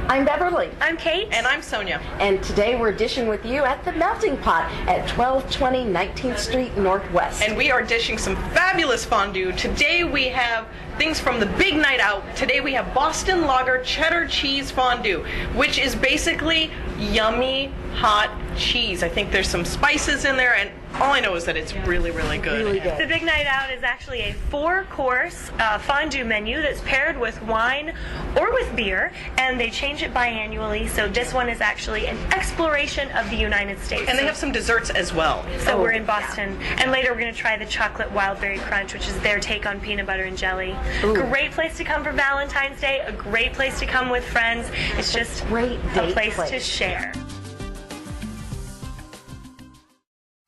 I'm Beverly. I'm Kate. And I'm Sonya. And today we're dishing with you at the Melting Pot at 1220 19th Street Northwest. And we are dishing some fabulous fondue. Today we have things from the big night out. Today we have Boston Lager cheddar cheese fondue, which is basically yummy hot cheese. I think there's some spices in there, and all I know is that it's really, really good. Really good. The Big Night Out is actually a 4-course fondue menu that's paired with wine or with beer, and they change it biannually, so this one is actually an exploration of the United States. And they have some desserts as well. So we're in Boston, and later we're going to try the chocolate wildberry crunch, which is their take on peanut butter and jelly. Ooh. Great place to come for Valentine's Day, a great place to come with friends. It's just great a place to share.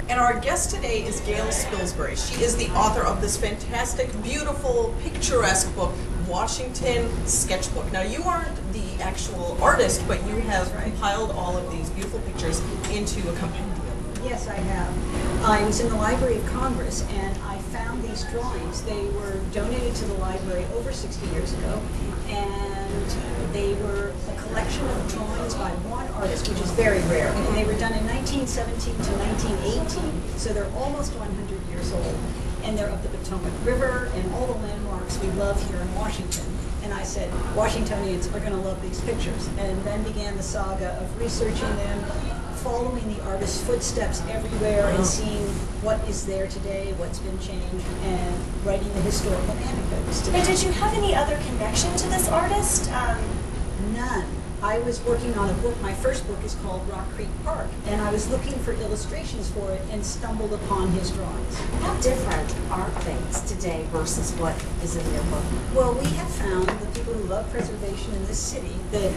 And our guest today is Gail Spilsbury. She is the author of this fantastic, beautiful, picturesque book, Washington Sketchbook. Now, you aren't the actual artist, but you have compiled all of these beautiful pictures into a compendium. Yes, I have. I was in the Library of Congress, and I found these drawings. They were donated to the library over 60 years ago, and they were a collection of drawings by one artist, which is very rare. And they were done in 1917 to 1918, so they're almost 100 years old. And they're of the Potomac River and all the landmarks we love here in Washington. And I said, Washingtonians are going to love these pictures. And then began the saga of researching them, following the artist's footsteps everywhere and seeing what is there today, what's been changed, and writing the historical anecdotes. And did you have any other connection to this artist? None. I was working on a book. My first book is called Rock Creek Park, and I was looking for illustrations for it and stumbled upon his drawings. How different are things today versus what is in your book? Well, we have found, the people who love preservation in this city, that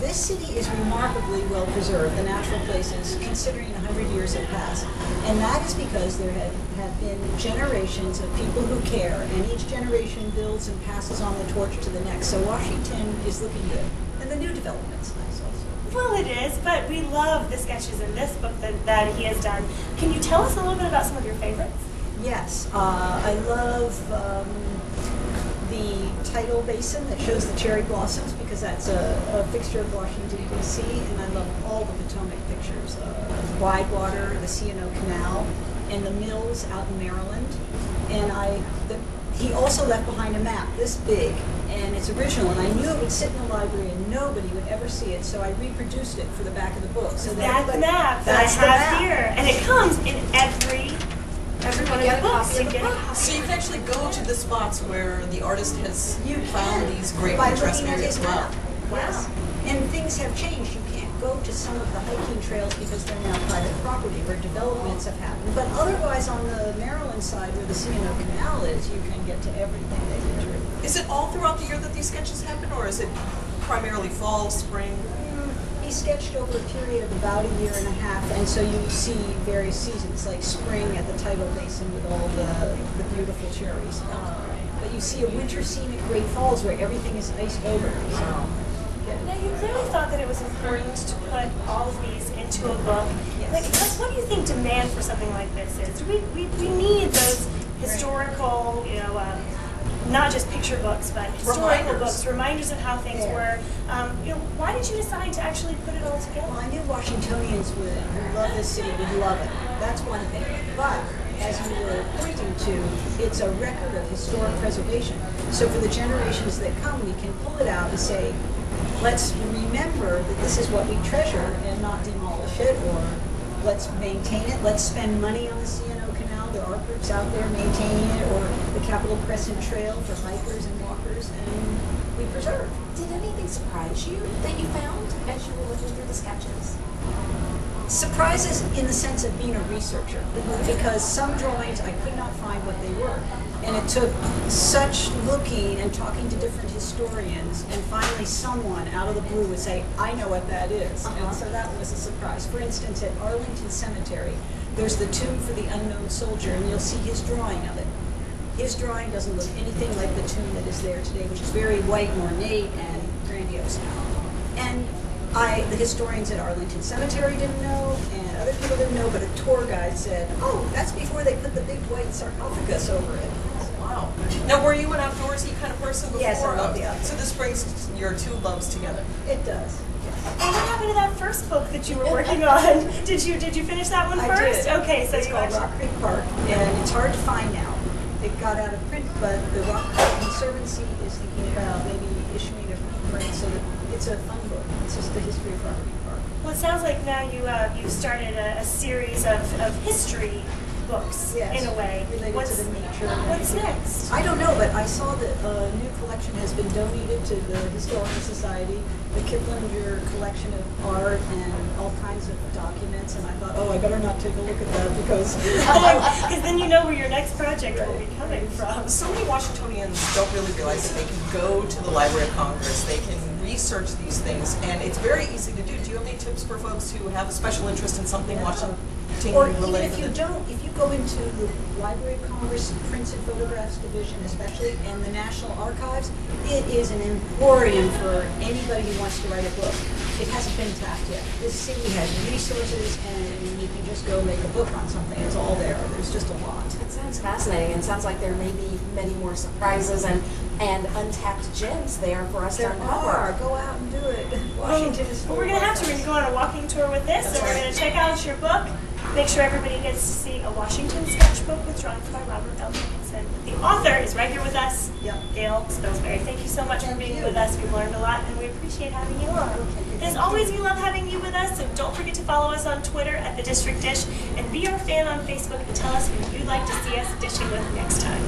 this city is remarkably well preserved, the natural places, considering 100 years have passed. And that is because there have been generations of people who care, and each generation builds and passes on the torch to the next. So Washington is looking good. And the new development's nice also. Well, it is, but we love the sketches in this book that he has done. Can you tell us a little bit about some of your favorites? Yes, I love the tidal basin that shows the cherry blossoms, because that's a fixture of Washington, D.C., and I love all the Potomac pictures. Widewater, the C&O Canal, and the mills out in Maryland. And he also left behind a map this big, and it's original, and I knew it would sit in the library and nobody would ever see it, so I reproduced it for the back of the book. So that's the map that I have here, and it comes in every one of the books. So you can actually go to the spots where the artist has found these great by picturesque looking at areas his as well. map. Yes. And things have changed. You can't go to some of the hiking trails because they're now private property where developments have happened. But otherwise, on the Maryland side where the C&O Canal is, you can get to everything that you drew. Is it all throughout the year that these sketches happen, or is it primarily fall, spring? He sketched over a period of about a year and a half, and so you see various seasons, like spring at the tidal basin with all the beautiful cherries. But you see a winter scene at Great Falls where everything is iced over. So. Now, you clearly thought that it was important to put all of these into a book. Yes. Like, what do you think demand for something like this is? We need those historical, not just picture books, but historical books, reminders of how things were. Why did you decide to actually put it all together? Well, I knew Washingtonians who love this city would love it. That's one thing. But as you were pointing to, it's a record of historic preservation. So for the generations that come, we can pull it out and say, let's remember that this is what we treasure and not demolish it, or let's maintain it. Let's spend money on the C&O Canal. There are groups out there maintaining it, or the Capitol Crescent Trail for hikers and walkers, and we preserve. Did anything surprise you that you found as you were looking through the sketches? Surprises in the sense of being a researcher, because some drawings I could not find what they were. And it took such looking and talking to different historians, and finally someone out of the blue would say, I know what that is. And so that was a surprise. For instance, at Arlington Cemetery, there's the tomb for the unknown soldier, and you'll see his drawing of it. His drawing doesn't look anything like the tomb that is there today, which is very white and ornate and grandiose. And the historians at Arlington Cemetery didn't know, and other people didn't know, but a tour guide said, oh, that's before they put the big white sarcophagus over it. So I Wow. Now, were you an outdoorsy kind of person before? Yes, I love the outdoors. So this brings your two loves together. It does. And what happened to that first book that you were working on? Did you finish that one first? I did. Okay, so it's you called actually... Rock Creek Park, and it's hard to find now. It got out of print, but the Rock Creek Conservancy is thinking about maybe issuing a print so that it's a fun book. It's just the history of Rock Creek Park. Well, it sounds like now you've started a series of history books, Yes, in a way. related to the nature. and What's everything. next? I don't know, but I saw that a new collection has been donated to the Historical Society, the Kiplinger collection of art and all kinds of documents, and I thought, oh, I better not take a look at that because Because then you know where your next project will be coming from. So many Washingtonians don't really realize that they can go to the Library of Congress, they can research these things, and it's very easy to do. Do you have any tips for folks who have a special interest in something Washington or even related if you to the... don't, if you go into the Library of Congress Prints and Photographs Division especially, and the National Archives, it is an emporium for anybody who wants to write a book. It hasn't been tapped yet. This city has resources, and you can just go make a book on something. It's all there. There's just a lot. It sounds fascinating, and sounds like there may be many more surprises and untapped gems there for us to There uncover. are. Go out and do it. Washington is full Well, we're going to have to. We're going to go on a walking tour with this, and we're going to check out your book. Make sure everybody gets to see a Washington sketchbook with drawings by Robert L. Dickinson. The author is right here with us, Yep. Gail Spilsbury. Thank you so much for being you. with us. We've learned a lot, and we appreciate having you on. And as always, we love having you with us, so don't forget to follow us on Twitter at The District Dish, and be our fan on Facebook and tell us who you'd like to see us dishing with next time.